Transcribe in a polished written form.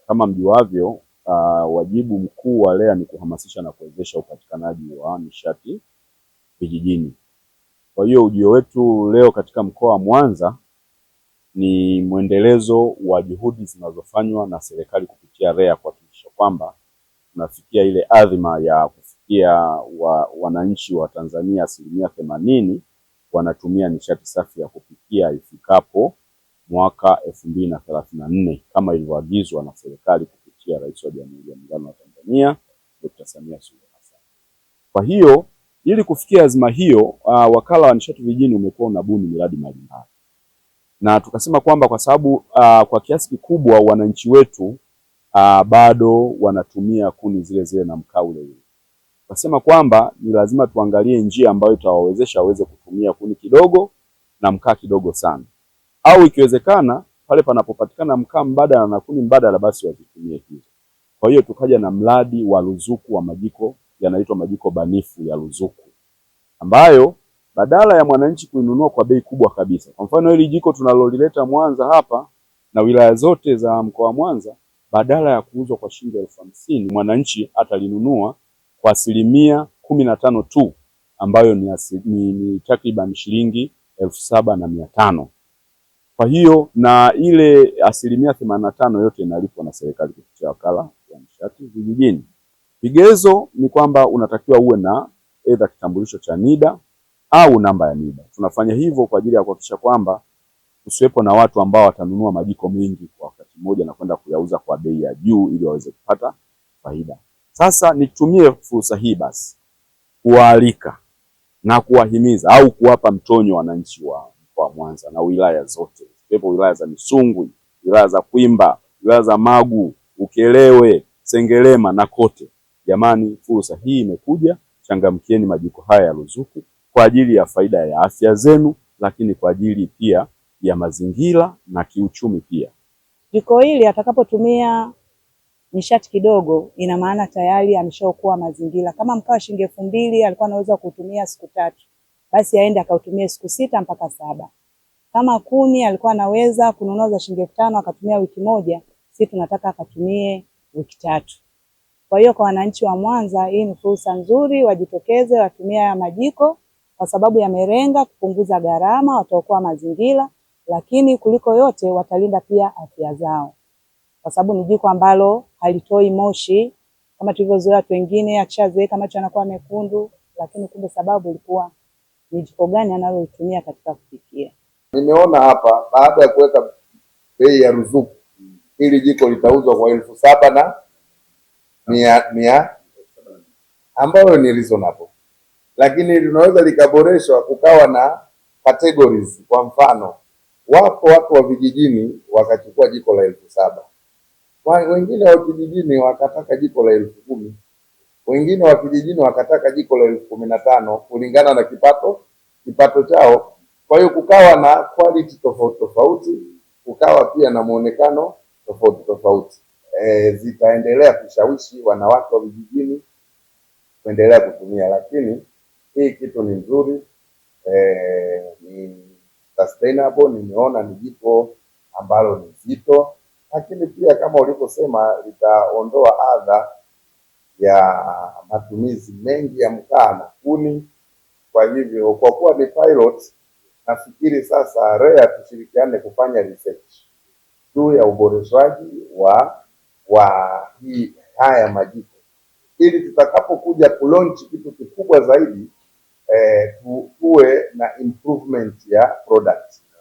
Kama mjuavyo, wajibu mkuu wa REA ni kuhamasisha na kuwezesha upatikanaji wa nishati vijijini. Kwa hiyo ujio wetu leo katika mkoa wa Mwanza ni mwendelezo wa juhudi zinazofanywa na serikali kupitia REA kuhakikisha kwamba tunafikia ile adhima ya kufikia wananchi wa Tanzania 80% wanatumia nishati safi ya kupikia ifikapo mwaka 2034 kama ilivyoagizwa na serikali kupitia Rais wa Jamhuri ya Muungano wa Tanzania Dr. Samia Suluhu Hassan. Kwa hiyo ili kufikia azma hiyo, wakala wa nishati vijijini umekuwa unabuni miradi mbalimbali, na tukasema kwamba kwa sababu kwa kiasi kikubwa wananchi wetu bado wanatumia kuni zile zile na mkaa ule ule, tukasema kwamba ni lazima tuangalie njia ambayo itawawezesha waweze kutumia kuni kidogo na mkaa kidogo sana, au ikiwezekana pale panapopatikana mkaa mbadala na kuni mbadala basi wazitumie hizo. Kwa hiyo tukaja na mradi wa ruzuku wa majiko yanaitwa majiko banifu ya ruzuku, ambayo badala ya mwananchi kuinunua kwa bei kubwa kabisa, kwa mfano hili jiko tunalolileta Mwanza hapa na wilaya zote za mkoa wa Mwanza, badala ya kuuzwa kwa shilingi 50,000 mwananchi atalinunua kwa 15% tu, ambayo ni takriban shilingi 7,500. Kwa hiyo na ile 85% yote inalipwa na serikali kupitia wakala wa nishati vijijini. Vigezo ni kwamba unatakiwa uwe na aidha kitambulisho cha NIDA au namba ya NIDA. Tunafanya hivyo kwa ajili ya kuhakikisha kwamba usiwepo na watu ambao watanunua majiko mengi kwa wakati mmoja na kwenda kuyauza kwa bei ya juu ili waweze kupata faida. Sasa nitumie fursa hii basi kuwaalika na kuwahimiza au kuwapa mtonyo wananchi wa mkoa wa Mwanza na wilaya zote, zipo wilaya za Misungwi, wilaya za Kwimba, wilaya za Magu, Ukerewe, Sengerema na kote. Jamani, fursa hii imekuja, changamkieni majiko haya ya ruzuku kwa ajili ya faida ya afya zenu, lakini kwa ajili pia ya mazingira na kiuchumi pia. Jiko hili atakapotumia nishati kidogo, ina maana tayari ameshaokoa mazingira. Kama mkaa shilingi 2,000 alikuwa anaweza kutumia siku 3, basi aende akautumie siku 6 mpaka 7. Kama kuni alikuwa anaweza kununua za shilingi 5,000 akatumia wiki moja, sisi tunataka akatumie wiki 3. Kwa hiyo kwa wananchi wa Mwanza, hii ni fursa nzuri, wajitokeze watumie haya majiko kwa sababu yamelenga kupunguza gharama, wataokoa mazingira, lakini kuliko yote watalinda pia afya zao, kwa sababu ni jiko ambalo halitoi moshi kama tulivyozoea watu wengine, akishazeeka macho yanakuwa mekundu, lakini kumbe sababu ilikuwa ni jiko gani analotumia katika kupikia. Nimeona hapa baada ya kuweka bei ya ruzuku, hili jiko litauzwa kwa 7,100 ambayo ni reasonable, lakini linaweza likaboreshwa kukawa na categories. Kwa mfano, wapo watu wa vijijini wakachukua jiko la 7,000, wengine wa vijijini wakataka jiko la 10,000, wengine wa vijijini wakataka jiko la 15,000 kulingana na kipato chao. Kwa hiyo kukawa na quality tofauti tofauti, kukawa pia na muonekano tofauti tofauti. Zitaendelea kushawishi wanawake wa vijijini kuendelea kutumia, lakini hii kitu ni nzuri, ni sustainable. Nimeona ni jiko ambalo ni zito, lakini pia kama ulivyosema litaondoa adha ya matumizi mengi ya mkaa na kuni. Kwa hivyo kwa kuwa ni pilot, nafikiri sasa REA tushirikiane kufanya research juu ya uboreshaji wa haya majiko, ili tutakapokuja kulaunch kitu kikubwa zaidi